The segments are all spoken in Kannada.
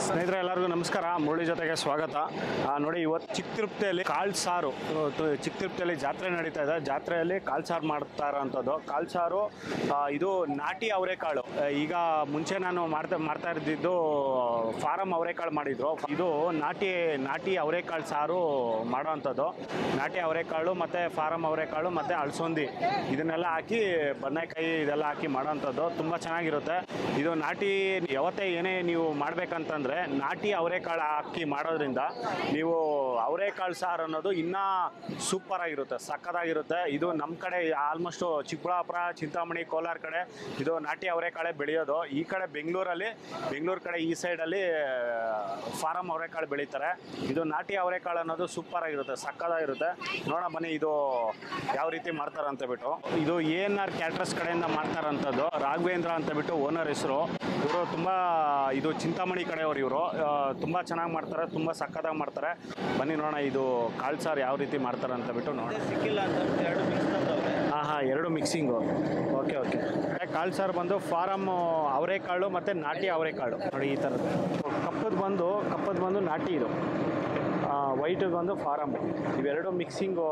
ಸ್ನೇಹಿತರೆ ಎಲ್ಲರಿಗೂ ನಮಸ್ಕಾರ. ಮುರಳಿ ಜೊತೆಗೆ ಸ್ವಾಗತ. ನೋಡಿ, ಇವತ್ತು ಚಿಕ್ಕ ತಿರುಪತಿಯಲ್ಲಿ ಕಾಳು ಸಾರು, ಚಿಕ್ಕ ತಿರುಪತಿಯಲ್ಲಿ ಜಾತ್ರೆ ನಡೀತಾ ಇದೆ. ಜಾತ್ರೆಯಲ್ಲಿ ಕಾಳು ಸಾರು ಮಾಡ್ತಾ ಇರೋಂಥದ್ದು. ಕಾಳು ಸಾರು ಇದು ನಾಟಿ ಅವರೆಕಾಳು. ಈಗ ಮುಂಚೆ ನಾನು ಮಾಡ್ತಾ ಇದ್ದಿದ್ದು ಫಾರಮ್ ಅವರೆಕಾಳು ಮಾಡಿದ್ರು. ಇದು ನಾಟಿ ಅವರೆಕಾಳು ಸಾರು ಮಾಡೋವಂಥದ್ದು. ನಾಟಿ ಅವರೆಕಾಳು ಮತ್ತು ಫಾರಮ್ ಅವರೆಕಾಳು ಮತ್ತು ಅಳಸಂದಿ ಇದನ್ನೆಲ್ಲ ಹಾಕಿ ಬದನೆಕಾಯಿ ಇದೆಲ್ಲ ಹಾಕಿ ಮಾಡೋವಂಥದ್ದು. ತುಂಬ ಚೆನ್ನಾಗಿರುತ್ತೆ. ಇದು ನಾಟಿ ಯಾವತ್ತೇ ಏನೇ ನೀವು ಮಾಡಬೇಕಂತಂದರೆ ನಾಟಿ ಅವರೆಕಾಳು ಹಾಕಿ ಮಾಡೋದ್ರಿಂದ ನೀವು ಅವರೆಕಾಳು ಸಾರು ಅನ್ನೋದು ಇನ್ನೂ ಸೂಪರಾಗಿರುತ್ತೆ, ಸಕ್ಕತ್ತಾಗಿರುತ್ತೆ. ಇದು ನಮ್ಮ ಕಡೆ ಆಲ್ಮೋಸ್ಟು ಚಿಕ್ಕಬಳ್ಳಾಪುರ, ಚಿಂತಾಮಣಿ, ಕೋಲಾರ ಕಡೆ ಇದು ನಾಟಿ ಅವರೆಕಾಳೆ ಬೆಳೆಯೋದು. ಈ ಕಡೆ ಬೆಂಗಳೂರು ಕಡೆ ಈ ಸೈಡಲ್ಲಿ ಫಾರಮ್ ಅವರೆಕಾಳು ಬೆಳೀತಾರೆ. ಇದು ನಾಟಿ ಅವರೆಕಾಳು ಅನ್ನೋದು ಸೂಪರಾಗಿರುತ್ತೆ, ಸಕ್ಕತ್ತಾಗಿರುತ್ತೆ. ನೋಡೋಣ ಬನ್ನಿ ಇದು ಯಾವ ರೀತಿ ಮಾಡ್ತಾರೆ ಅಂತ ಬಿಟ್ಟು. ಇದು ANR ಕ್ಯಾಟ್ರಸ್ ಕಡೆಯಿಂದ ಮಾಡ್ತಾರಂಥದ್ದು. ರಾಘವೇಂದ್ರ ಅಂತ ಬಿಟ್ಟು ಓನರ್ ಹೆಸರು. ಇವರು ತುಂಬ ಇದು ಚಿಂತಾಮಣಿ ಕಡೆಯವರು. ಇವರು ತುಂಬ ಚೆನ್ನಾಗಿ ಮಾಡ್ತಾರೆ, ತುಂಬ ಸಕ್ಕತ್ತಾಗಿ ಮಾಡ್ತಾರೆ. ಬನ್ನಿ ನೋಡೋಣ ಇದು ಕಾಳು ಸಾರು ಯಾವ ರೀತಿ ಮಾಡ್ತಾರೆ ಅಂತ ಬಿಟ್ಟು ನೋಡೋಣ. ಸಿಕ್ಕಿಲ್ಲ ಅಂತ ಎರಡು ಮಿಕ್ಸ್ ತಂದವ್ರೆ. ಎರಡು ಮಿಕ್ಸಿಂಗು. ಓಕೆ. ಕಾಳು ಸಾರು ಬಂದು ಫಾರಮ್ ಅವರೆಕಾಳು ಮತ್ತು ನಾಟಿ ಅವರೆಕಾಳು. ನೋಡಿ ಈ ಥರದ್ದು. ಕಪ್ಪದು ಬಂದು ನಾಟಿ, ಇದು ವೈಟಿಗೆ ಬಂದು ಫಾರಮ್. ಇವೆರಡು ಮಿಕ್ಸಿಂಗು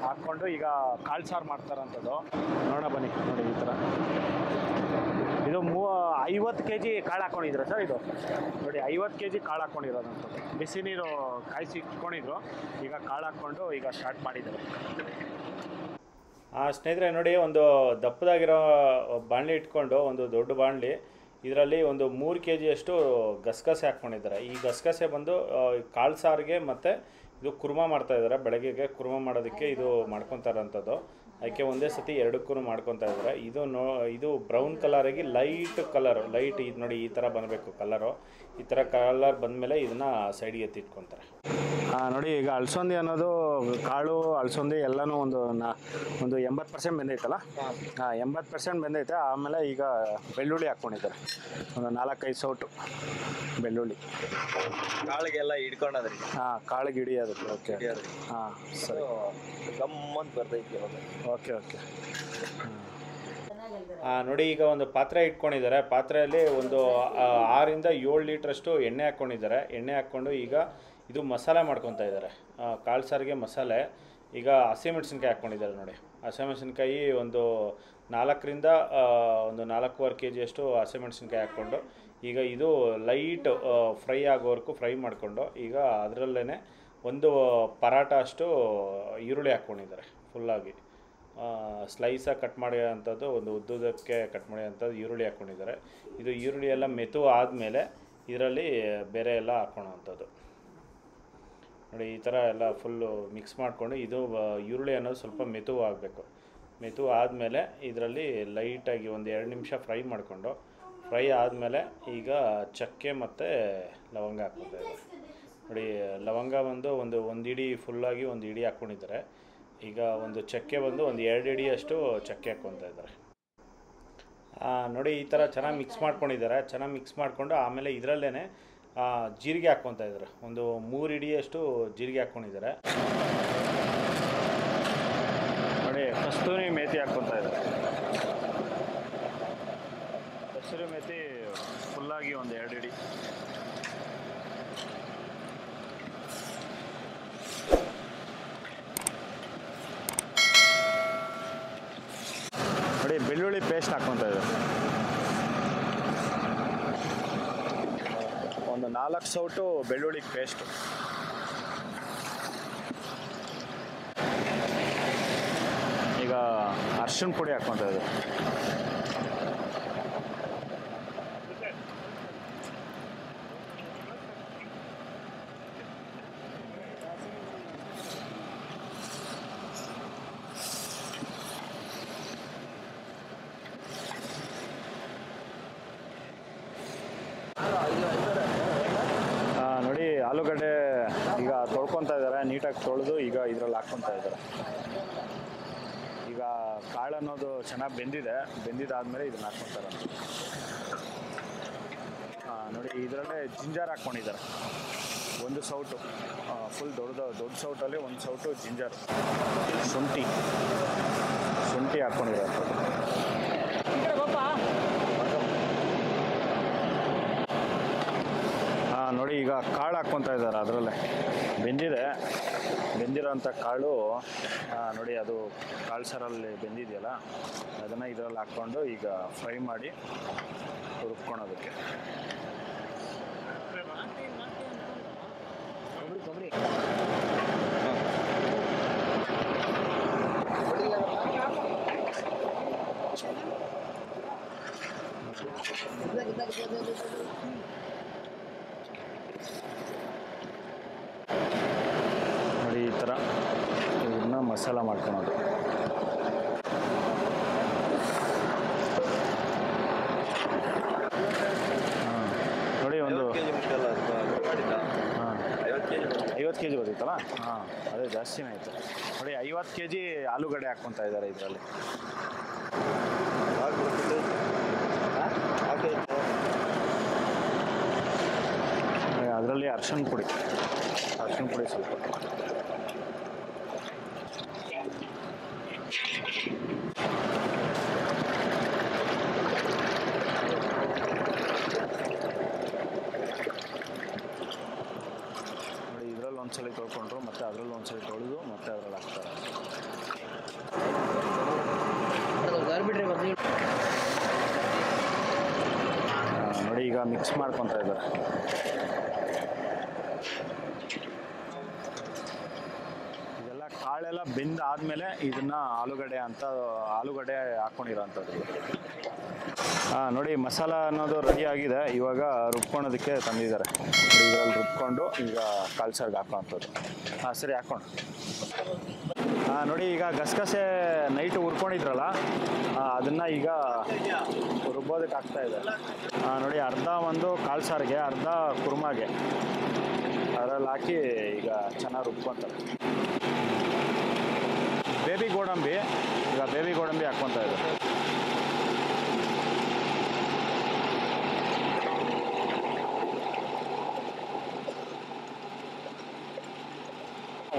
ಹಾಕ್ಕೊಂಡು ಈಗ ಕಾಳು ಸಾರು ಮಾಡ್ತಾರಂಥದ್ದು. ನೋಡೋಣ ಬನ್ನಿ. ನೋಡಿ ಈ ಥರ ಇದು 50 kg ಕಾಳು ಹಾಕ್ಕೊಂಡಿದ್ರು ಸರ್. ಇದು ನೋಡಿ 50 kg ಕಾಳು ಹಾಕ್ಕೊಂಡಿರೋದಂಥದ್ದು. ಬಿಸಿ ನೀರು ಕಾಯಿಸಿ ಇಟ್ಕೊಂಡಿದ್ರು. ಈಗ ಕಾಳು ಹಾಕ್ಕೊಂಡು ಈಗ ಸ್ಟಾರ್ಟ್ ಮಾಡಿದ್ದಾರೆ. ಸ್ನೇಹಿತರೆ ನೋಡಿ, ಒಂದು ದಪ್ಪದಾಗಿರೋ ಬಾಣಲಿ ಇಟ್ಕೊಂಡು, ಒಂದು ದೊಡ್ಡ ಬಾಣಲಿ, ಇದರಲ್ಲಿ ಒಂದು 3 kg ಅಷ್ಟು ಗಸಗಸೆ ಹಾಕ್ಕೊಂಡಿದ್ದಾರೆ. ಈ ಗಸಗಸೆ ಬಂದು ಕಾಳು ಸಾರಿಗೆ ಮತ್ತು ಇದು ಕುರ್ಮಾ ಮಾಡ್ತಾಯಿದ್ದಾರೆ. ಬೆಳಗ್ಗೆಗೆ ಕುರ್ಮಾ ಮಾಡೋದಕ್ಕೆ ಇದು ಮಾಡ್ಕೊತಾರಂಥದ್ದು. ಅದಕ್ಕೆ ಒಂದೇ ಸತಿ ಎರಡಕ್ಕೂ ಮಾಡ್ಕೊತಾ ಇದ್ದಾರೆ. ಇದು ಬ್ರೌನ್ ಕಲರಾಗಿ ಲೈಟ್ ಇದು ನೋಡಿ ಈ ಥರ ಬರಬೇಕು ಕಲರು. ಈ ಥರ ಕಲರ್ ಬಂದಮೇಲೆ ಇದನ್ನು ಸೈಡಿಗೆ ಎತ್ತಿಟ್ಕೊತಾರೆ. ನೋಡಿ, ಈಗ ಅಳಸಂದಿ ಅನ್ನೋದು ಕಾಳು ಅಳಸಂದಿ ಎಲ್ಲನೂ ಒಂದು 80% ಬೆಂದೈತಲ್ಲ. 80% ಬೆಂದೈತೆ. ಆಮೇಲೆ ಈಗ ಬೆಳ್ಳುಳ್ಳಿ ಹಾಕ್ಕೊಂಡಿದ್ದಾರೆ, ಒಂದು 4-5 ಸೌಟು ಬೆಳ್ಳುಳ್ಳಿ ಕಾಳಿಗೆಲ್ಲ ಹಿಡ್ಕೊಂಡ್ರಿ. ಕಾಳಿಗೆ ಹಿಡಿಯೋದು. ಓಕೆ. ಸರಿ. ಗಮ್ಮಂತ ಬರ್ತೈತಿ. ಓಕೆ. ನೋಡಿ, ಈಗ ಒಂದು ಪಾತ್ರೆ ಇಟ್ಕೊಂಡಿದ್ದಾರೆ. ಪಾತ್ರೆಯಲ್ಲಿ ಒಂದು 6ರಿಂದ 7 ಲೀಟ್ರಷ್ಟು ಎಣ್ಣೆ ಹಾಕ್ಕೊಂಡಿದ್ದಾರೆ. ಎಣ್ಣೆ ಹಾಕ್ಕೊಂಡು ಈಗ ಇದು ಮಸಾಲೆ ಮಾಡ್ಕೊತಾ ಇದ್ದಾರೆ. ಕಾಳು ಸಾರಿಗೆ ಮಸಾಲೆ. ಈಗ ಹಸಿಮೆಣಸಿನ್ಕಾಯಿ ಹಾಕ್ಕೊಂಡಿದ್ದಾರೆ. ನೋಡಿ, ಹಸಿಮೆಣಸಿನ್ಕಾಯಿ ಒಂದು 4ರಿಂದ ಒಂದು 4.25 kg ಅಷ್ಟು ಹಸಿಮೆಣಸಿನ್ಕಾಯಿ ಹಾಕ್ಕೊಂಡು ಈಗ ಇದು ಲೈಟ್ ಫ್ರೈ ಆಗೋವರೆಗೂ ಫ್ರೈ ಮಾಡಿಕೊಂಡು ಈಗ ಅದರಲ್ಲೇ ಒಂದು ಪರಾಟ ಅಷ್ಟು ಈರುಳ್ಳಿ ಹಾಕ್ಕೊಂಡಿದ್ದಾರೆ. ಫುಲ್ಲಾಗಿ ಸ್ಲೈಸಾಗಿ ಕಟ್ ಮಾಡಿ ಅಂಥದ್ದು, ಒಂದು ಉದ್ದುದಕ್ಕೆ ಕಟ್ ಮಾಡಿ ಅಂಥದ್ದು ಈರುಳ್ಳಿ ಹಾಕ್ಕೊಂಡಿದ್ದಾರೆ. ಇದು ಈರುಳ್ಳಿ ಎಲ್ಲ ಮೆತು ಆದಮೇಲೆ ಇದರಲ್ಲಿ ಬೇರೆ ಎಲ್ಲ ಹಾಕ್ಕೊಳ್ಳೋವಂಥದ್ದು. ನೋಡಿ, ಈ ಥರ ಎಲ್ಲ ಫುಲ್ಲು ಮಿಕ್ಸ್ ಮಾಡಿಕೊಂಡು ಇದು ಈರುಳ್ಳಿ ಅನ್ನೋದು ಸ್ವಲ್ಪ ಮೆತು ಆಗಬೇಕು. ಮೆತು ಆದಮೇಲೆ ಇದರಲ್ಲಿ ಲೈಟಾಗಿ ಒಂದು 2 ನಿಮಿಷ ಫ್ರೈ ಮಾಡಿಕೊಂಡು, ಫ್ರೈ ಆದಮೇಲೆ ಈಗ ಚಕ್ಕೆ ಮತ್ತು ಲವಂಗ ಹಾಕ್ಕೊತಾ ಇದ್ದಾರೆ. ನೋಡಿ, ಲವಂಗ ಬಂದು ಒಂದು ಇಡಿ ಫುಲ್ಲಾಗಿ ಒಂದು ಇಡಿ ಹಾಕ್ಕೊಂಡಿದ್ದಾರೆ. ಈಗ ಒಂದು ಚಕ್ಕೆ ಬಂದು ಒಂದು 2 ಇಡಿಯಷ್ಟು ಚಕ್ಕೆ ಹಾಕ್ಕೊತಾ ಇದ್ದಾರೆ. ನೋಡಿ, ಈ ಥರ ಚೆನ್ನಾಗಿ ಮಿಕ್ಸ್ ಮಾಡ್ಕೊಂಡಿದ್ದಾರೆ. ಚೆನ್ನಾಗಿ ಮಿಕ್ಸ್ ಮಾಡಿಕೊಂಡು ಆಮೇಲೆ ಇದರಲ್ಲೇ ಜೀರಿಗೆ ಹಾಕ್ಕೊತಾ ಇದ್ದಾರೆ. ಒಂದು 3 ಇಡಿಯಷ್ಟು ಜೀರಿಗೆ ಹಾಕ್ಕೊಂಡಿದ್ದಾರೆ. ನೋಡಿ, ಕಸ್ತೂರಿ ಮೇಥಿ ಹಾಕ್ಕೊತಾ ಇದ್ದಾರೆ. ಕಸ್ತೂರಿ ಮೇಥಿ ಫುಲ್ಲಾಗಿ ಒಂದು 2 ಇಡಿ. ನೋಡಿ, ಬೆಳ್ಳುಳ್ಳಿ ಪೇಸ್ಟ್ ಹಾಕ್ಕೊತಾ ಇದ್ದಾರೆ. ಒಂದು 4 ಸೌಟು ಬೆಳ್ಳುಳ್ಳಿ ಪೇಸ್ಟು. ಈಗ ಅರ್ಶಿಣ ಪುಡಿ ಹಾಕ್ಕೊತಾ ಇದ್ದಾರೆ. ನೋಡಿ, ಆಲೂಗಡ್ಡೆ ಈಗ ತೊಳ್ಕೊತಾ ಇದ್ದಾರೆ. ನೀಟಾಗಿ ತೊಳೆದು ಈಗ ಇದರಲ್ಲಿ ಹಾಕ್ಕೊತಾ ಇದ್ದಾರೆ. ಈಗ ಕಾಳು ಅನ್ನೋದು ಚೆನ್ನಾಗಿ ಬೆಂದಿದ್ದಾದಮೇಲೆ ಇದನ್ನು ಹಾಕ್ಕೊತಾರೆ. ನೋಡಿ, ಇದರಲ್ಲೇ ಜಿಂಜರ್ ಹಾಕ್ಕೊಂಡಿದ್ದಾರೆ. 1 ಸೌಟು ಫುಲ್ ದೊಡ್ಡ ಸೌಟಲ್ಲಿ 1 ಸೌಟು ಜಿಂಜರ್. ಶುಂಠಿ ಹಾಕ್ಕೊಂಡಿದ್ದಾರೆ. ನೋಡಿ ಈಗ ಕಾಳು ಹಾಕ್ಕೊತಾ ಇದ್ದಾರೆ, ಅದರಲ್ಲೇ ಬೆಂದಿರೋಂಥ ಕಾಳು ನೋಡಿ, ಅದು ಕಾಳು ಸಾರಲ್ಲಿ ಬೆಂದಿದೆಯಲ್ಲ ಅದನ್ನು ಇದರಲ್ಲಿ ಹಾಕ್ಕೊಂಡು ಈಗ ಫ್ರೈ ಮಾಡಿ ರುಬ್ಕೊಳೋದಕ್ಕೆ. ನೋಡಿ ಈ ಥರ ಇದನ್ನ ಮಸಾಲ ಮಾಡ್ಕೊಳೋದು. ನೋಡಿ ಒಂದು 50 kg ಬರುತ್ತಲ್ಲ, ಅದೇ ಜಾಸ್ತಿನೇ ಆಯಿತು ನೋಡಿ. 50 kg ಆಲೂಗಡ್ಡೆ ಹಾಕ್ಕೊತಾ ಇದ್ದಾರೆ ಇದರಲ್ಲಿ. ಅದರಲ್ಲಿ ಅರ್ಶಿನ ಪುಡಿ ಸ್ವಲ್ಪ. ನೋಡಿ ಇದರಲ್ಲಿ ಒಂದ್ಸಲಿ ತೊಳ್ಕೊಂಡ್ರು, ಮತ್ತೆ ಅದರಲ್ಲಿ ಒಂದ್ಸಲಿ ತೊಳೆದು ಮತ್ತೆ ಅದರಲ್ಲಿ ಹಾಕ್ತಾರೆ. ನೋಡಿ ಈಗ ಮಿಕ್ಸ್ ಮಾಡ್ಕೊತಾ ಇದ್ದಾರೆ. ಇದೆಲ್ಲ ಕಾಳೆಲ್ಲ ಬೆಂದಾದ್ಮೇಲೆ ಇದನ್ನ ಆಲೂಗಡ್ಡೆ ಹಾಕ್ಕೊಂಡಿರೋಂಥದ್ದು. ನೋಡಿ ಮಸಾಲ ಅನ್ನೋದು ರೆಡಿ ಆಗಿದೆ. ಇವಾಗ ರುಬ್ಕೊಳೋದಕ್ಕೆ ತಂದಿದ್ದಾರೆ. ಇದರಲ್ಲಿ ರುಬ್ಕೊಂಡು ಈಗ ಕಾಳು ಸಾರಿಗೆ ಹಾಕೋವಂಥದ್ದು. ಸರಿ ಹಾಕ್ಕೊಂಡು. ನೋಡಿ ಈಗ ಗಸಗಸೆ ನೈಟ್ ಹುರ್ಕೊಂಡಿದ್ರಲ್ಲ, ಅದನ್ನು ಈಗ ರುಬ್ಬೋದಕ್ಕೆ ಹಾಕ್ತಾ ಇದೆ. ನೋಡಿ ಅರ್ಧ ಒಂದು ಕಾಳು ಸಾರಿಗೆ, ಅರ್ಧ ಕುರ್ಮಾಗೆ ಅದರಲ್ಲಿ ಹಾಕಿ ಈಗ ಚೆನ್ನಾಗಿ ರುಬ್ಕೊತಾರೆ. ಬೇಬಿ ಗೋಡಂಬಿ ಹಾಕ್ಕೊತಾ ಇದೆ.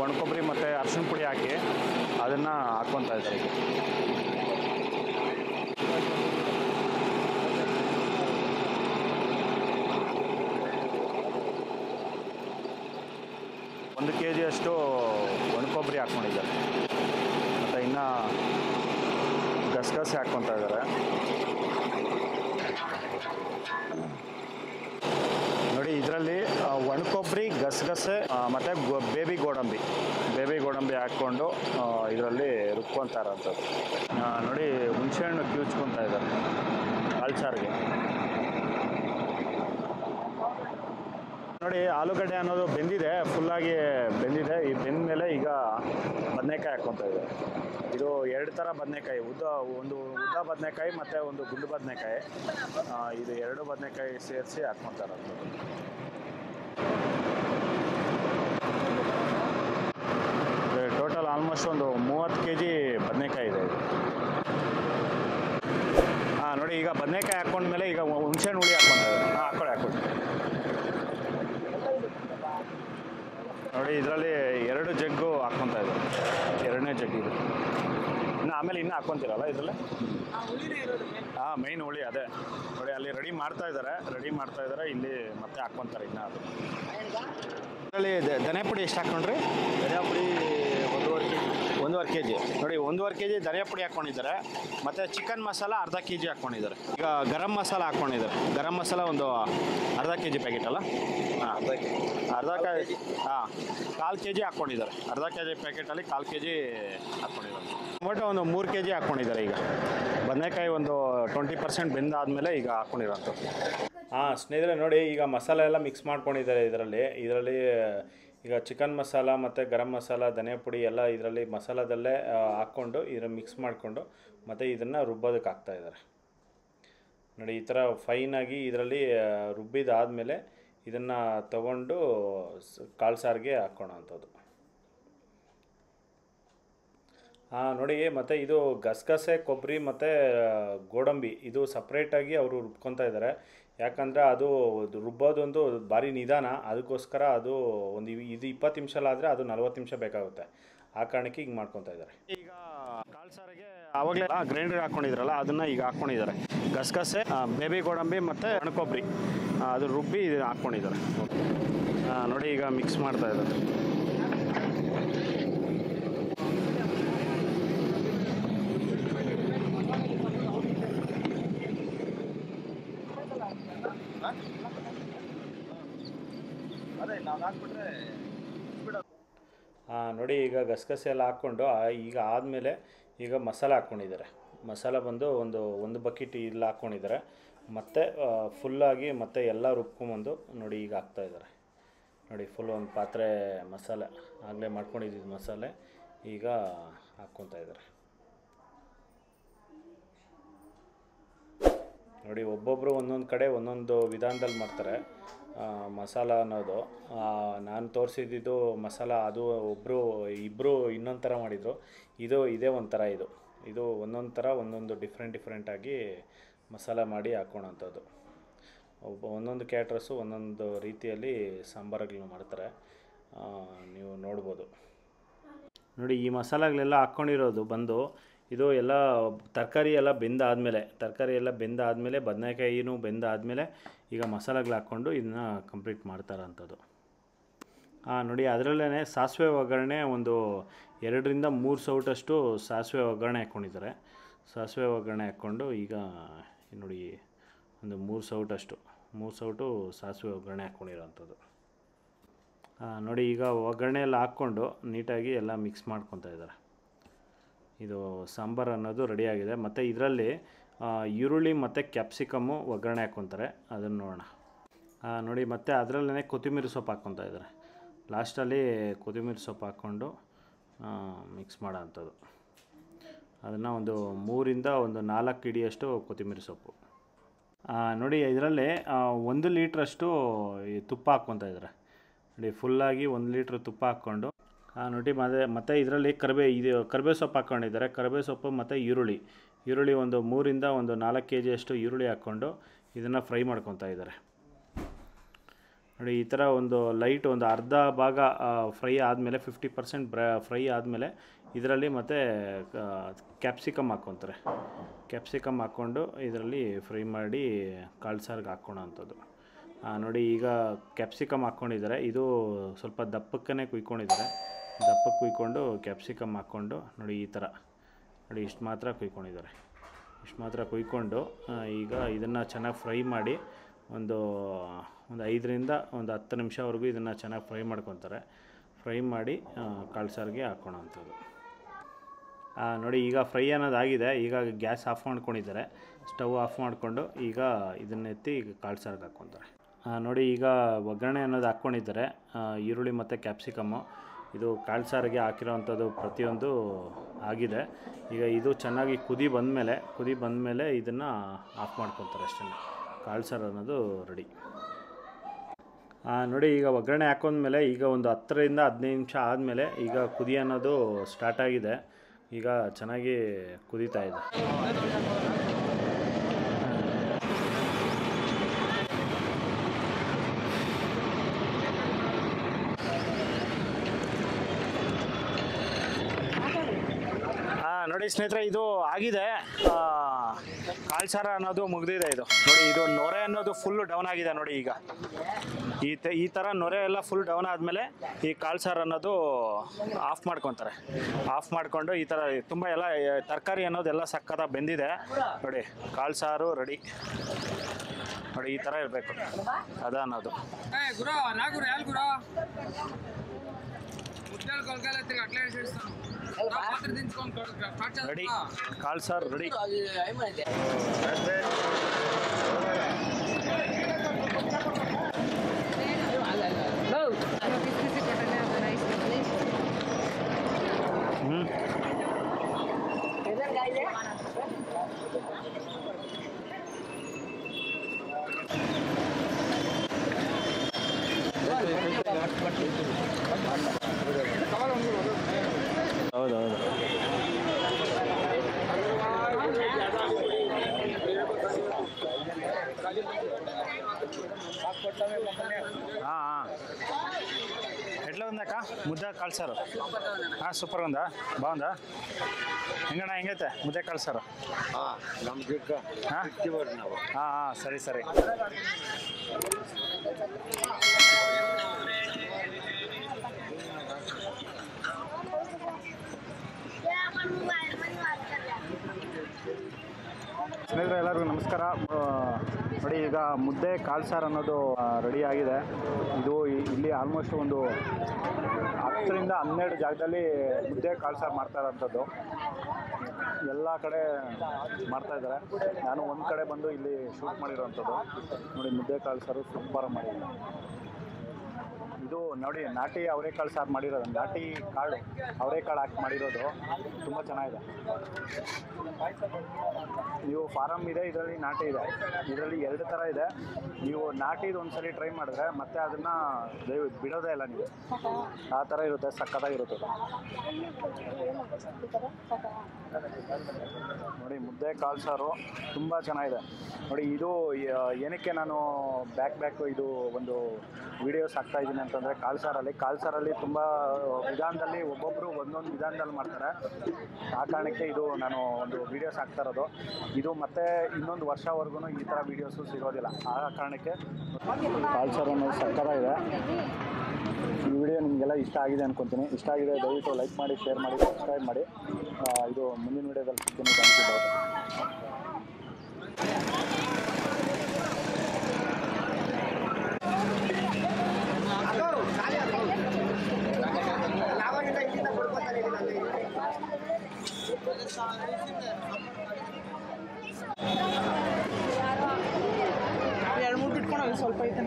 ಒಣಕೊಬ್ಬರಿ ಮತ್ತು ಅರ್ಶಿನ ಪುಡಿ ಹಾಕಿ ಅದನ್ನು ಹಾಕ್ಕೊತಾ ಇದ್ದಾರೆ. ಒಂದು kg ಅಷ್ಟು ಒಣಕೊಬ್ಬರಿ ಹಾಕ್ಕೊಂಡಿದ್ದಾರೆ. ಮತ್ತು ಇನ್ನು ಗಸಗಸೆ ಹಾಕ್ಕೊತಾ ಇದ್ದಾರೆ. ನೋಡಿ ಇದರಲ್ಲಿ ಒಣಕೊಬ್ಬರಿ, ಗಸಗಸೆ ಮತ್ತು ಬೇಬಿ ಗೋಡಂಬಿ ಹಾಕ್ಕೊಂಡು ಇದರಲ್ಲಿ ರುಬ್ಕೊತಾ ಇರೋಂಥದ್ದು. ನೋಡಿ ಹುಣಸೆಹಣ್ಣು ಕಿವುಚ್ಕೊತಾ ಇದ್ದಾರೆ ಕಾಳು ಸಾರಿಗೆ. ನೋಡಿ ಆಲೂಗಡ್ಡೆ ಅನ್ನೋದು ಬೆಂದಿದೆ, ಫುಲ್ಲಾಗಿ ಬೆಂದಿದೆ. ಈ ಬೆಂದ ಮೇಲೆ ಈಗ ಬದನೆಕಾಯಿ ಹಾಕ್ಕೊತಾ ಇದೆ. ಇದು 2 ಥರ ಬದನೆಕಾಯಿ, ಒಂದು ಉದ್ದ ಬದನೆಕಾಯಿ ಮತ್ತು ಒಂದು ಗುಂಡು ಬದನೆಕಾಯಿ. ಇದು 2 ಬದನೆಕಾಯಿ ಸೇರಿಸಿ ಹಾಕ್ಕೊತಾ ಇರೋದು. ಟೋಟಲ್ ಆಲ್ಮೋಸ್ಟ್ ಒಂದು 30 kg ಬದನೆಕಾಯಿ ಇದೆ. ನೋಡಿ ಈಗ ಬದನೆಕಾಯಿ ಹಾಕ್ಕೊಂಡ್ಮೇಲೆ ಈಗ ಹುಣಸೆಹಣ್ಣು ಹುಳಿ ಹಾಕ್ಕೊತಾ ಇದ್ದಾರೆ. ಹಾಕ್ಕೊಳ್ಳಿ. ನೋಡಿ ಇದರಲ್ಲಿ 2 ಜಗ್ಗು ಹಾಕ್ಕೊತಾ ಇದ್ದಾರೆ. 2ನೇ ಜಗ್ ಇದು. ಆಮೇಲೆ ಇನ್ನೂ ಹಾಕ್ಕೊತೀರಲ್ಲ ಇದರಲ್ಲಿ? ಮೈನ್ ಹುಳಿ ಅದೇ. ನೋಡಿ ಅಲ್ಲಿ ರೆಡಿ ಮಾಡ್ತಾ ಇದ್ದಾರೆ. ಇಲ್ಲಿ ಮತ್ತೆ ಹಾಕ್ಕೊತಾರೆ ಇನ್ನು. ಅದು ಇದರಲ್ಲಿ ಧನಿಯಾ ಪುಡಿ ಎಷ್ಟು ಹಾಕ್ಕೊಂಡ್ರಿ? ಧನಿಯಾ ಪುಡಿ 1.5 kg. ನೋಡಿ 1.5 kg ಧನಿಯಾ ಪುಡಿ ಹಾಕ್ಕೊಂಡಿದ್ದಾರೆ. ಮತ್ತು ಚಿಕನ್ ಮಸಾಲ ಅರ್ಧ kg ಹಾಕ್ಕೊಂಡಿದ್ದಾರೆ. ಈಗ ಗರಂ ಮಸಾಲ ಹಾಕ್ಕೊಂಡಿದ್ದಾರೆ. ಗರಂ ಮಸಾಲ ಒಂದು ಅರ್ಧ kg ಪ್ಯಾಕೆಟ್ ಅಲ್ಲ? ಕಾಲು kg ಹಾಕ್ಕೊಂಡಿದ್ದಾರೆ. ಅರ್ಧ kg ಪ್ಯಾಕೆಟಲ್ಲಿ 1/4 kg ಹಾಕ್ಕೊಂಡಿದ್ದಾರೆ. ಟೊಮೊಟೊ ಒಂದು 3 kg ಹಾಕ್ಕೊಂಡಿದ್ದಾರೆ. ಈಗ ಬದನೆಕಾಯಿ ಒಂದು 20% ಬೆಂದಾದಮೇಲೆ ಈಗ ಹಾಕ್ಕೊಂಡಿರೋಂಥದ್ದು. ಸ್ನೇಹಿತರೆ ನೋಡಿ ಈಗ ಮಸಾಲೆ ಎಲ್ಲ ಮಿಕ್ಸ್ ಮಾಡ್ಕೊಂಡಿದ್ದಾರೆ. ಇದರಲ್ಲಿ ಈಗ ಚಿಕನ್ ಮಸಾಲ ಮತ್ತು ಗರಂ ಮಸಾಲ, ಧನಿಯಾ ಪುಡಿ ಎಲ್ಲ ಇದರಲ್ಲಿ ಮಸಾಲದಲ್ಲೇ ಹಾಕ್ಕೊಂಡು ಇದನ್ನು ಮಿಕ್ಸ್ ಮಾಡಿಕೊಂಡು ಮತ್ತು ಇದನ್ನು ರುಬ್ಬೋದಕ್ಕೆ ಹಾಕ್ತಾಯಿದ್ದಾರೆ. ನೋಡಿ ಈ ಥರ ಫೈನಾಗಿ ಇದರಲ್ಲಿ ರುಬ್ಬಿದಾದಮೇಲೆ ಇದನ್ನು ತಗೊಂಡು ಕಾಳು ಸಾರಿಗೆ ಹಾಕ್ಕೊಳ್ಳೋವಂಥದ್ದು. ನೋಡಿ ಮತ್ತು ಇದು ಗಸಗಸೆ, ಕೊಬ್ಬರಿ ಮತ್ತು ಗೋಡಂಬಿ ಇದು ಸಪ್ರೇಟಾಗಿ ಅವರು ರುಬ್ಕೊತಾ ಇದ್ದಾರೆ. ಯಾಕಂದರೆ ಅದು ರುಬ್ಬೋದೊಂದು ಭಾರಿ ನಿಧಾನ, ಅದಕ್ಕೋಸ್ಕರ ಅದು ಇದು 20 ನಿಮಿಷ ಆದರೆ ಅದು 40 ನಿಮಿಷ ಬೇಕಾಗುತ್ತೆ. ಆ ಕಾರಣಕ್ಕೆ ಹಿಂಗೆ ಮಾಡ್ಕೊತಾ ಇದ್ದಾರೆ. ಈಗ ಕಾಳು ಸಾರಿಗೆ ಆವಾಗಲೇ ಗ್ರೈಂಡರ್ ಹಾಕ್ಕೊಂಡಿದ್ರಲ್ಲ ಅದನ್ನು ಈಗ ಹಾಕ್ಕೊಂಡಿದ್ದಾರೆ. ಗಸಗಸೆ, ಬೇಬಿ ಗೋಡಂಬಿ ಮತ್ತು ಒಣಕೊಬ್ಬರಿ ಅದು ರುಬ್ಬಿ ಹಾಕ್ಕೊಂಡಿದ್ದಾರೆ. ನೋಡಿ ಈಗ ಮಿಕ್ಸ್ ಮಾಡ್ತಾ ಇದ್ದಾರೆ. ನೋಡಿ ಈಗ ಗಸಗಸೆ ಎಲ್ಲ ಹಾಕ್ಕೊಂಡು ಈಗ ಆದಮೇಲೆ ಈಗ ಮಸಾಲ ಹಾಕ್ಕೊಂಡಿದ್ದಾರೆ. ಮಸಾಲ ಬಂದು ಒಂದು ಬಕೆಟ್ ಇಲ್ಲಿ ಹಾಕ್ಕೊಂಡಿದ್ದಾರೆ. ಮತ್ತು ಫುಲ್ಲಾಗಿ ಮತ್ತೆ ಎಲ್ಲ ರುಬ್ಕೊಂಬಂದು ನೋಡಿ ಈಗ ಹಾಕ್ತಾಯಿದ್ದಾರೆ. ನೋಡಿ ಫುಲ್ ಒಂದು ಪಾತ್ರೆ ಮಸಾಲೆ ಆಗಲೇ ಮಾಡ್ಕೊಂಡಿದ್ದು ಮಸಾಲೆ ಈಗ ಹಾಕ್ಕೊತಾ ಇದ್ದಾರೆ. ನೋಡಿ ಒಬ್ಬೊಬ್ಬರು ಒಂದೊಂದು ಕಡೆ ಒಂದೊಂದು ವಿಧಾನದಲ್ಲಿ ಮಾಡ್ತಾರೆ ಮಸಾಲ ಅನ್ನೋದು. ನಾನು ತೋರಿಸಿದ್ದು ಮಸಾಲ ಅದು ಇಬ್ಬರು ಇನ್ನೊಂದು ಥರ ಮಾಡಿದರು. ಇದೇ ಒಂಥರ ಇದು ಒಂದೊಂದು ಥರ ಒಂದೊಂದು ಡಿಫ್ರೆಂಟಾಗಿ ಮಸಾಲ ಮಾಡಿ ಹಾಕೋಣಂಥದ್ದು. ಒಂದೊಂದು ಕ್ಯಾಟ್ರಸ್ಸು ಒಂದೊಂದು ರೀತಿಯಲ್ಲಿ ಸಾಂಬಾರುಗಳನ್ನ ಮಾಡ್ತಾರೆ, ನೀವು ನೋಡ್ಬೋದು. ನೋಡಿ ಈ ಮಸಾಲೆಗಳೆಲ್ಲ ಹಾಕ್ಕೊಂಡಿರೋದು ಬಂದು ಇದು ಎಲ್ಲ ತರಕಾರಿ ಎಲ್ಲ ಬೆಂದಾದಮೇಲೆ ಬದನೆಕಾಯಿನೂ ಬೆಂದಾದಮೇಲೆ ಈಗ ಮಸಾಲೆಗಳು ಹಾಕ್ಕೊಂಡು ಇದನ್ನ ಕಂಪ್ಲೀಟ್ ಮಾಡ್ತಾರಂಥದ್ದು. ನೋಡಿ ಅದರಲ್ಲೇ ಸಾಸಿವೆ ಒಗ್ಗರಣೆ ಒಂದು 2 ರಿಂದ 3 ಸೌಟಷ್ಟು ಸಾಸಿವೆ ಒಗ್ಗರಣೆ ಹಾಕ್ಕೊಂಡಿದ್ದಾರೆ. ಸಾಸಿವೆ ಒಗ್ಗರಣೆ ಹಾಕ್ಕೊಂಡು ಈಗ ನೋಡಿ ಒಂದು 3 ಸೌಟು ಸಾಸಿವೆ ಒಗ್ಗರಣೆ ಹಾಕ್ಕೊಂಡಿರೋಂಥದ್ದು. ನೋಡಿ ಈಗ ಒಗ್ಗರಣೆ ಎಲ್ಲ ಹಾಕ್ಕೊಂಡು ನೀಟಾಗಿ ಎಲ್ಲ ಮಿಕ್ಸ್ ಮಾಡ್ಕೊತಾ ಇದ್ದಾರೆ. ಇದು ಸಾಂಬಾರು ಅನ್ನೋದು ರೆಡಿಯಾಗಿದೆ. ಮತ್ತು ಇದರಲ್ಲಿ ಈರುಳ್ಳಿ ಮತ್ತು ಕ್ಯಾಪ್ಸಿಕಮ್ಮು ಒಗ್ಗರಣೆ ಹಾಕ್ಕೊತಾರೆ, ಅದನ್ನು ನೋಡೋಣ. ನೋಡಿ ಮತ್ತೆ ಅದರಲ್ಲೇ ಕೊತ್ತಂಬರಿ ಸೊಪ್ಪು ಹಾಕ್ಕೊತಾ ಇದ್ದಾರೆ. ಲಾಸ್ಟಲ್ಲಿ ಕೊತ್ತಂಬರಿ ಸೊಪ್ಪು ಹಾಕ್ಕೊಂಡು ಮಿಕ್ಸ್ ಮಾಡೋ ಅಂಥದ್ದು. ಅದನ್ನು ಒಂದು 3 ರಿಂದ 4 ಹಿಡಿಯಷ್ಟು ಕೊತ್ತಂಬರಿ ಸೊಪ್ಪು. ನೋಡಿ ಇದರಲ್ಲಿ 1 ಲೀಟ್ರಷ್ಟು ತುಪ್ಪ ಹಾಕ್ಕೊತಾ ಇದ್ದಾರೆ. ನೋಡಿ ಫುಲ್ಲಾಗಿ 1 ಲೀಟ್ರ್ ತುಪ್ಪ ಹಾಕ್ಕೊಂಡು ನೋಡಿ ಮತ್ತು ಇದರಲ್ಲಿ ಕರಿಬೇವು ಸೊಪ್ಪು ಹಾಕ್ಕೊಂಡಿದ್ದಾರೆ. ಕರಿಬೇವು ಸೊಪ್ಪು ಮತ್ತು ಈರುಳ್ಳಿ ಒಂದು 3 ರಿಂದ 4 kg ಅಷ್ಟು ಈರುಳ್ಳಿ ಹಾಕ್ಕೊಂಡು ಇದನ್ನು ಫ್ರೈ ಮಾಡ್ಕೊತಾ ಇದ್ದಾರೆ. ನೋಡಿ ಈ ಥರ ಲೈಟ್ ಅರ್ಧ ಭಾಗ ಫ್ರೈ ಆದಮೇಲೆ 50% ಫ್ರೈ ಆದಮೇಲೆ ಇದರಲ್ಲಿ ಮತ್ತು ಕ್ಯಾಪ್ಸಿಕಮ್ ಹಾಕ್ಕೊತಾರೆ. ಕ್ಯಾಪ್ಸಿಕಮ್ ಹಾಕ್ಕೊಂಡು ಇದರಲ್ಲಿ ಫ್ರೈ ಮಾಡಿ ಕಾಳು ಸಾರಿಗೆ ಹಾಕ್ಕೊಳೋ ಅಂಥದ್ದು. ನೋಡಿ ಈಗ ಕ್ಯಾಪ್ಸಿಕಮ್ ಹಾಕ್ಕೊಂಡಿದ್ದಾರೆ. ಇದು ಸ್ವಲ್ಪ ದಪ್ಪಕ್ಕೇ ಕುಯ್ಕೊಂಡಿದ್ದಾರೆ. ದಪ್ಪಕ್ಕೆ ಕುಯ್ಕೊಂಡು ಕ್ಯಾಪ್ಸಿಕಮ್ ಹಾಕ್ಕೊಂಡು ನೋಡಿ ಈ ಥರ ನೋಡಿ ಇಷ್ಟು ಮಾತ್ರ ಕುಯ್ಕೊಂಡು ಈಗ ಇದನ್ನು ಚೆನ್ನಾಗಿ ಫ್ರೈ ಮಾಡಿ ಒಂದು 5 ರಿಂದ 10 ನಿಮಿಷವರೆಗೂ ಇದನ್ನು ಚೆನ್ನಾಗಿ ಫ್ರೈ ಮಾಡ್ಕೊತಾರೆ. ಫ್ರೈ ಮಾಡಿ ಕಾಳು ಸಾರಿಗೆ ಹಾಕೋಣ ಅಂಥದ್ದು. ನೋಡಿ ಈಗ ಫ್ರೈ ಅನ್ನೋದಾಗಿದೆ. ಈಗ ಗ್ಯಾಸ್ ಆಫ್ ಮಾಡ್ಕೊಂಡಿದ್ದಾರೆ. ಸ್ಟವ್ ಆಫ್ ಮಾಡಿಕೊಂಡು ಈಗ ಇದನ್ನೆತ್ತಿ ಈಗ ಕಾಳು ಸಾರಿಗೆ ಹಾಕ್ಕೊತಾರೆ. ನೋಡಿ ಈಗ ಒಗ್ಗರಣೆ ಅನ್ನೋದು ಹಾಕ್ಕೊಂಡಿದ್ದಾರೆ. ಈರುಳ್ಳಿ ಮತ್ತು ಕ್ಯಾಪ್ಸಿಕಮ್ಮು ಇದು ಕಾಳು ಸಾರಿಗೆ ಹಾಕಿರೋವಂಥದ್ದು ಪ್ರತಿಯೊಂದು ಆಗಿದೆ. ಈಗ ಇದು ಚೆನ್ನಾಗಿ ಕುದಿ ಬಂದಮೇಲೆ ಇದನ್ನು ಆಫ್ ಮಾಡ್ಕೊತಾರೆ ಅಷ್ಟೇ. ಕಾಳು ಸಾರು ಅನ್ನೋದು ರೆಡಿ. ನೋಡಿ ಈಗ ಒಗ್ಗರಣೆ ಹಾಕೊಂಡ್ಮೇಲೆ ಈಗ ಒಂದು 10 ರಿಂದ 15 ನಿಮಿಷ ಆದಮೇಲೆ ಈಗ ಕುದಿ ಅನ್ನೋದು ಸ್ಟಾರ್ಟ್ ಆಗಿದೆ. ಈಗ ಚೆನ್ನಾಗಿ ಕುದೀತಾ ಇದೆ. ನೋಡಿ ಸ್ನೇಹಿತರೆ, ಇದು ಆಗಿದೆ. ಕಾಳು ಸಾರು ಅನ್ನೋದು ಮುಗಿದಿದೆ. ಇದು ನೋಡಿ, ಇದು ನೊರೆ ಅನ್ನೋದು ಫುಲ್ಲು ಡೌನ್ ಆಗಿದೆ. ನೋಡಿ ಈಗ ಈ ಥರ ನೊರೆ ಎಲ್ಲ ಫುಲ್ ಡೌನ್ ಆದಮೇಲೆ ಈ ಕಾಳು ಸಾರು ಅನ್ನೋದು ಆಫ್ ಮಾಡ್ಕೊತಾರೆ. ಆಫ್ ಮಾಡಿಕೊಂಡು ಈ ಥರ ತುಂಬ ಎಲ್ಲ ತರಕಾರಿ ಅನ್ನೋದೆಲ್ಲ ಸಕ್ಕತ್ತಾಗಿ ಬೆಂದಿದೆ. ನೋಡಿ ಕಾಳು ಸಾರು ರೆಡಿ. ನೋಡಿ ಈ ಥರ ಇರಬೇಕು ಅದ ಅನ್ನೋದು. ರೆಡಿ, ಕಾಳು ಸಾರು ರೆಡಿ. ಹೌದೌದು. ఎట్లా ఉందాక ముద్ద కాల్సారు సూపర్గా ఉందా బాగుందా ಹೆಂಗಣ್ಣ ಹೆಂಗೈತೆ ಮುದ್ದೆ ಕಾಳ್ಸಾರು ಸರಿ ಸರಿ ಸ್ನೇಹಿತರೆ ಎಲ್ಲರಿಗೂ ನಮಸ್ಕಾರ. ನೋಡಿ ಈಗ ಮುದ್ದೆ ಕಾಳ್ಸಾರು ಅನ್ನೋದು ರೆಡಿ ಆಗಿದೆ. ಇದು ಇಲ್ಲಿ ಆಲ್ಮೋಸ್ಟ್ ಒಂದು 10ರಿಂದ 12 ಜಾಗದಲ್ಲಿ ಮುದ್ದೆ ಕಾಳ್ಸಾರು ಮಾಡ್ತಾ ಇರೋಂಥದ್ದು. ಎಲ್ಲ ಕಡೆ ಮಾಡ್ತಾ ಇದ್ದಾರೆ. ನಾನು ಒಂದು ಕಡೆ ಬಂದು ಇಲ್ಲಿ ಶೂಟ್ ಮಾಡಿರೋವಂಥದ್ದು. ನೋಡಿ ಮುದ್ದೆ ಕಾಳ್ಸಾರು ಸೂಪರ್ ಮಾಡಿದ್ದೀನಿ. ಇದು ನೋಡಿ ನಾಟಿ ಅವರೆಕಾಳು ಸಾರು ಮಾಡಿರೋದು, ನಾಟಿ ಕಾಳು ಅವರೆಕಾಳು ಹಾಕಿ ಮಾಡಿರೋದು ತುಂಬ ಚೆನ್ನಾಗಿದೆ. ನೀವು ಫಾರಮ್ ಇದೆ, ಇದರಲ್ಲಿ ನಾಟಿ ಇದೆ. ಇದರಲ್ಲಿ 2 ಥರ ಇದೆ. ನೀವು ನಾಟಿದು ಒಂದ್ಸರಿ ಟ್ರೈ ಮಾಡಿದ್ರೆ ಮತ್ತೆ ಅದನ್ನು ಬಿಡೋದೇ ಇಲ್ಲ ನೀವು. ಆ ಥರ ಇರುತ್ತೆ, ಸಕ್ಕತ್ತಾಗಿರುತ್ತೆ. ನೋಡಿ ಮುದ್ದೆ ಕಾಳ್ಸಾರು ತುಂಬ ಚೆನ್ನಾಗಿದೆ. ನೋಡಿ ಇದು ಏನಕ್ಕೆ ನಾನು ಬ್ಯಾಕ್ ಇದು ಒಂದು ವೀಡಿಯೋಸ್ ಹಾಕ್ತಾ ಇದ್ದೀನಿ ಅಂತಂದರೆ ಕಾಳ್ಸಾರಲ್ಲಿ ತುಂಬ ವಿಧಾನದಲ್ಲಿ ಒಬ್ಬೊಬ್ಬರು ಒಂದೊಂದು ವಿಧಾನದಲ್ಲಿ ಮಾಡ್ತಾರೆ. ಆ ಕಾರಣಕ್ಕೆ ಇದು ನಾನು ಒಂದು ವೀಡಿಯೋಸ್ ಹಾಕ್ತಾ ಇರೋದು. ಇದು ಮತ್ತೆ ಇನ್ನೊಂದು ವರ್ಷವರೆಗೂ ಈ ಥರ ವೀಡಿಯೋಸು ಸಿಗೋದಿಲ್ಲ. ಆ ಕಾರಣಕ್ಕೆ ಕಾಳ್ಸಾರು ಅನ್ನೋದು ಸಕ್ಕತ್ತಾಗಿದೆ. ಈ ವಿಡಿಯೋ ನಿಮಗೆಲ್ಲ ಇಷ್ಟ ಆಗಿದೆ ಅಂದ್ಕೊತೀನಿ. ಇಷ್ಟ ಆಗಿದೆ ದಯವಿಟ್ಟು ಲೈಕ್ ಮಾಡಿ, ಶೇರ್ ಮಾಡಿ, ಸಬ್ಸ್ಕ್ರೈಬ್ ಮಾಡಿ. ಇದು ಮುಂದಿನ ವಿಡಿಯೋದಲ್ಲಿ ಸಿಗ್ತೀನಿ. ಎರಡು ಮೂರು ಇಟ್ಕೊಂಡು ಸ್ವಲ್ಪ ಐತೆ